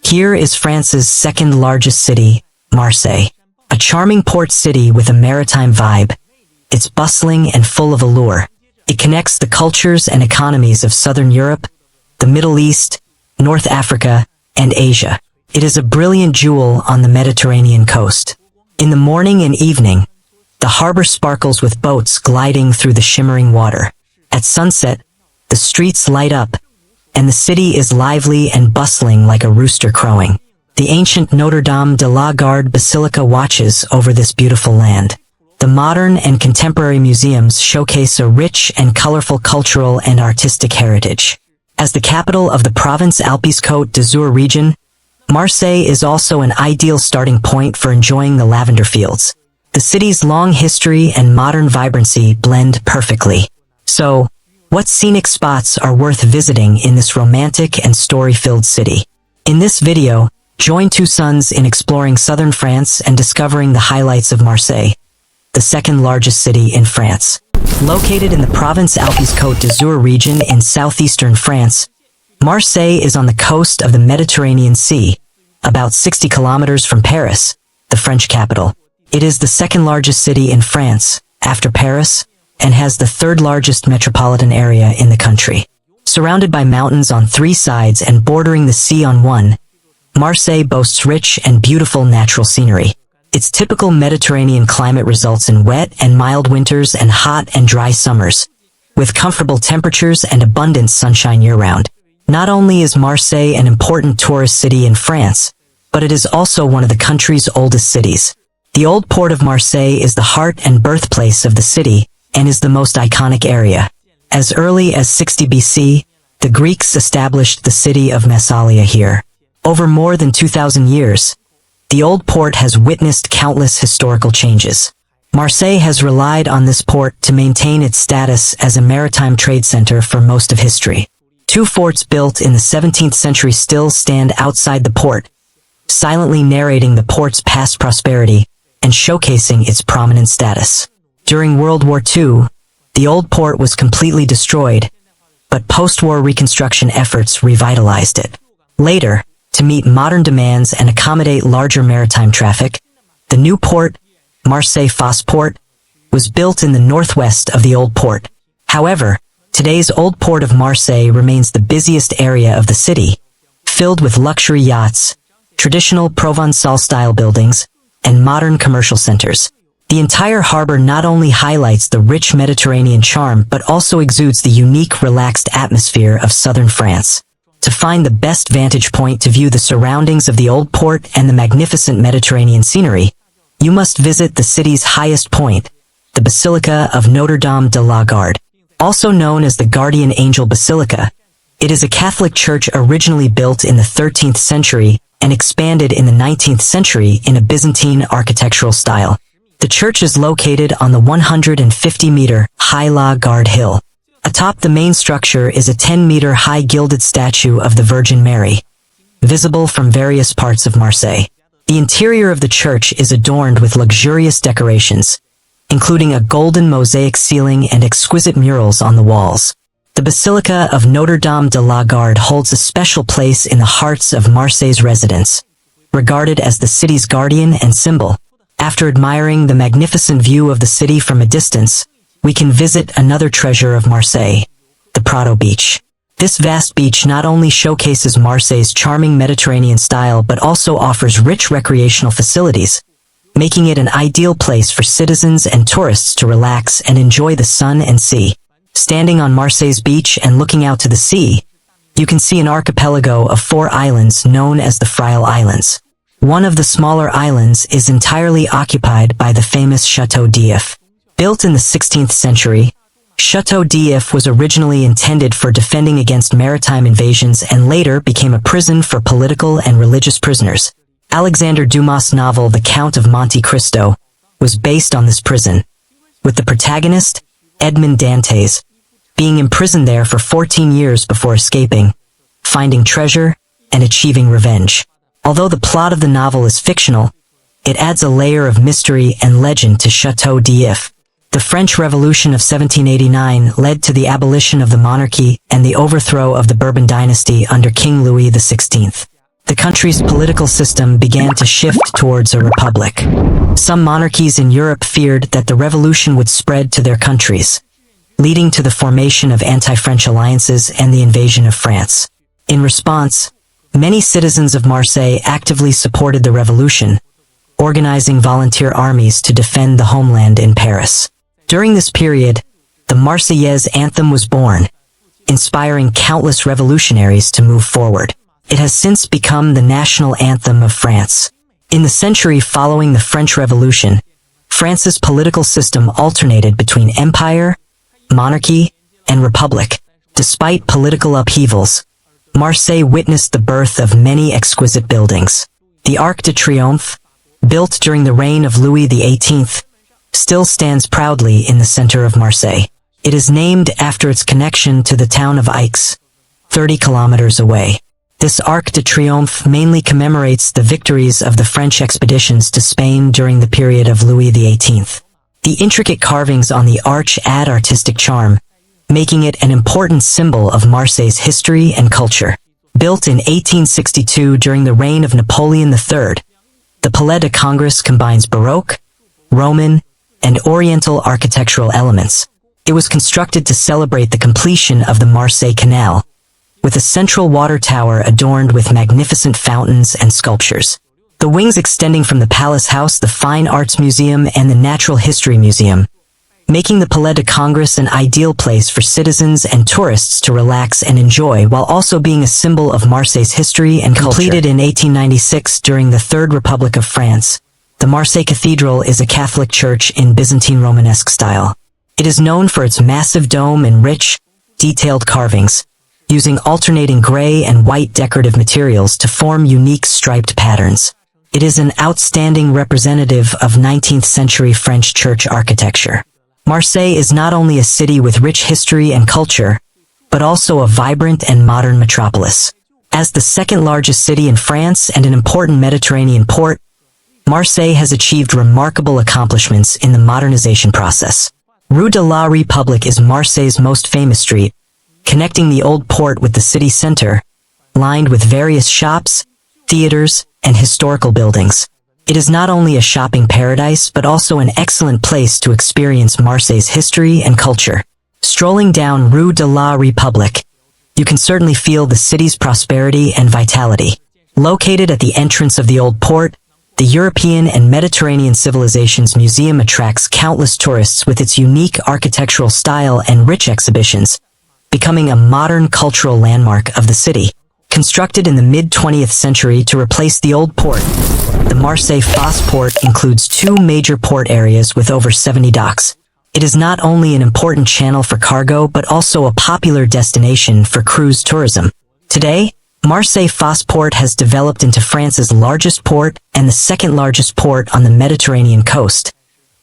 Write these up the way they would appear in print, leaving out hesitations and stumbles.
Here is France's second largest city, Marseille. A charming port city with a maritime vibe. It's bustling and full of allure. It connects the cultures and economies of Southern Europe, the Middle East, North Africa, and Asia. It is a brilliant jewel on the Mediterranean coast. In the morning and evening, the harbor sparkles with boats gliding through the shimmering water. At sunset, the streets light up, and the city is lively and bustling like a rooster crowing. The ancient Notre-Dame de la Garde Basilica watches over this beautiful land. The modern and contemporary museums showcase a rich and colorful cultural and artistic heritage. As the capital of the province Alpes-Côte d'Azur region, Marseille is also an ideal starting point for enjoying the lavender fields. The city's long history and modern vibrancy blend perfectly. So, what scenic spots are worth visiting in this romantic and story-filled city? In this video, join two sons in exploring southern France and discovering the highlights of Marseille, the second largest city in France. Located in the province Alpes-Côte d'Azur region in southeastern France, Marseille is on the coast of the Mediterranean Sea, about 60 kilometers from Paris, the French capital. It is the second largest city in France, after Paris, and has the third largest metropolitan area in the country. Surrounded by mountains on three sides and bordering the sea on one, Marseille boasts rich and beautiful natural scenery. Its typical Mediterranean climate results in wet and mild winters and hot and dry summers, with comfortable temperatures and abundant sunshine year-round. Not only is Marseille an important tourist city in France, but it is also one of the country's oldest cities. The old port of Marseille is the heart and birthplace of the city and is the most iconic area. As early as 60 BC, the Greeks established the city of Massalia here. Over more than 2,000 years, the old port has witnessed countless historical changes. Marseille has relied on this port to maintain its status as a maritime trade center for most of history. Two forts built in the 17th century still stand outside the port, silently narrating the port's past prosperity and showcasing its prominent status. During World War II, the old port was completely destroyed, but post-war reconstruction efforts revitalized it. Later, to meet modern demands and accommodate larger maritime traffic, the new port, Marseille Fosse Port, was built in the northwest of the old port. However, today's old port of Marseille remains the busiest area of the city, filled with luxury yachts, traditional Provençal-style buildings, and modern commercial centers. The entire harbor not only highlights the rich Mediterranean charm but also exudes the unique, relaxed atmosphere of southern France. To find the best vantage point to view the surroundings of the old port and the magnificent Mediterranean scenery, you must visit the city's highest point, the Basilica of Notre-Dame de la Garde. Also known as the Guardian Angel Basilica, it is a Catholic church originally built in the 13th century and expanded in the 19th century in a Byzantine architectural style. The church is located on the 150-meter high La Garde Hill. Atop the main structure is a 10-meter high gilded statue of the Virgin Mary, visible from various parts of Marseille. The interior of the church is adorned with luxurious decorations, including a golden mosaic ceiling and exquisite murals on the walls. The Basilica of Notre-Dame de la Garde holds a special place in the hearts of Marseille's residents, regarded as the city's guardian and symbol. After admiring the magnificent view of the city from a distance, we can visit another treasure of Marseille, the Prado Beach. This vast beach not only showcases Marseille's charming Mediterranean style but also offers rich recreational facilities, making it an ideal place for citizens and tourists to relax and enjoy the sun and sea. Standing on Marseille's beach and looking out to the sea, you can see an archipelago of 4 islands known as the Frial Islands. One of the smaller islands is entirely occupied by the famous Chateau d'If. Built in the 16th century, Chateau d'If was originally intended for defending against maritime invasions and later became a prison for political and religious prisoners. Alexander Dumas' novel The Count of Monte Cristo was based on this prison, with the protagonist, Edmond Dantes, being imprisoned there for 14 years before escaping, finding treasure, and achieving revenge. Although the plot of the novel is fictional, it adds a layer of mystery and legend to Chateau d'If. The French Revolution of 1789 led to the abolition of the monarchy and the overthrow of the Bourbon dynasty under King Louis XVI. the country's political system began to shift towards a republic. Some monarchies in Europe feared that the revolution would spread to their countries, leading to the formation of anti-French alliances and the invasion of France. In response, many citizens of Marseille actively supported the revolution, organizing volunteer armies to defend the homeland in Paris. During this period, the Marseillaise anthem was born, inspiring countless revolutionaries to move forward. It has since become the national anthem of France. In the century following the French Revolution, France's political system alternated between empire, monarchy, and republic. Despite political upheavals, Marseille witnessed the birth of many exquisite buildings. The Arc de Triomphe, built during the reign of Louis XVIII, still stands proudly in the center of Marseille. It is named after its connection to the town of Aix, 30 kilometers away. This Arc de Triomphe mainly commemorates the victories of the French expeditions to Spain during the period of Louis XVIII. The intricate carvings on the arch add artistic charm, making it an important symbol of Marseille's history and culture. Built in 1862 during the reign of Napoleon III, the Palais de Congrès combines Baroque, Roman, and Oriental architectural elements. It was constructed to celebrate the completion of the Marseille Canal, with a central water tower adorned with magnificent fountains and sculptures. The wings extending from the Palace house the Fine Arts Museum and the Natural History Museum, making the Palais de Congrès an ideal place for citizens and tourists to relax and enjoy while also being a symbol of Marseille's history and culture. Completed in 1896 during the Third Republic of France, the Marseille Cathedral is a Catholic church in Byzantine Romanesque style. It is known for its massive dome and rich, detailed carvings, using alternating gray and white decorative materials to form unique striped patterns. It is an outstanding representative of 19th century French church architecture. Marseille is not only a city with rich history and culture, but also a vibrant and modern metropolis. As the second largest city in France and an important Mediterranean port, Marseille has achieved remarkable accomplishments in the modernization process. Rue de la République is Marseille's most famous street, connecting the old port with the city center, lined with various shops, theaters, and historical buildings. It is not only a shopping paradise but also an excellent place to experience Marseille's history and culture. Strolling down Rue de la République, you can certainly feel the city's prosperity and vitality. Located at the entrance of the old port, the European and Mediterranean Civilizations Museum attracts countless tourists with its unique architectural style and rich exhibitions, becoming a modern cultural landmark of the city. Constructed in the mid-20th century to replace the old port, the Marseille Fosse port includes two major port areas with over 70 docks. It is not only an important channel for cargo but also a popular destination for cruise tourism. Today, Marseille Fosse port has developed into France's largest port and the second largest port on the Mediterranean coast,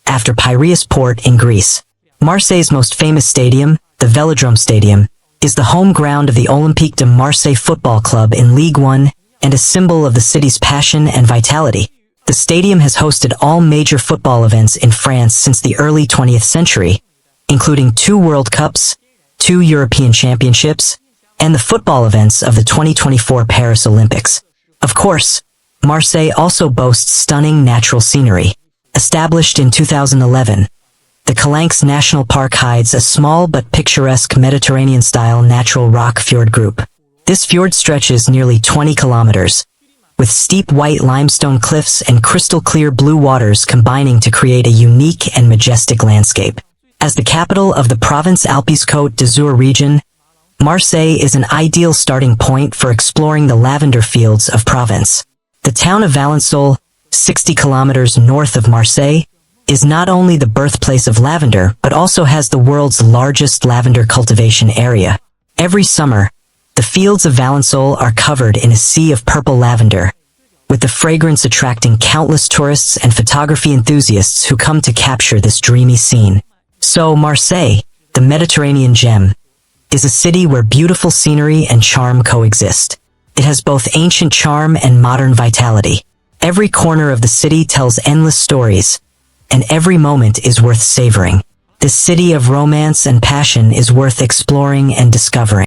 after Piraeus port in Greece. Marseille's most famous stadium, the Velodrome Stadium, is the home ground of the Olympique de Marseille football club in Ligue 1 and a symbol of the city's passion and vitality. The stadium has hosted all major football events in France since the early 20th century, including 2 World Cups, 2 European Championships, and the football events of the 2024 Paris Olympics. Of course, Marseille also boasts stunning natural scenery. Established in 2011, the Calanques National Park hides a small but picturesque Mediterranean-style natural rock fjord group. This fjord stretches nearly 20 kilometers, with steep white limestone cliffs and crystal-clear blue waters combining to create a unique and majestic landscape. As the capital of the Province Alpes-Côte d'Azur region, Marseille is an ideal starting point for exploring the lavender fields of Provence. The town of Valensole, 60 kilometers north of Marseille, is not only the birthplace of lavender but also has the world's largest lavender cultivation area. Every summer, the fields of Valensole are covered in a sea of purple lavender, with the fragrance attracting countless tourists and photography enthusiasts who come to capture this dreamy scene. So Marseille, the Mediterranean gem, is a city where beautiful scenery and charm coexist. It has both ancient charm and modern vitality. Every corner of the city tells endless stories, and every moment is worth savoring. This city of romance and passion is worth exploring and discovering.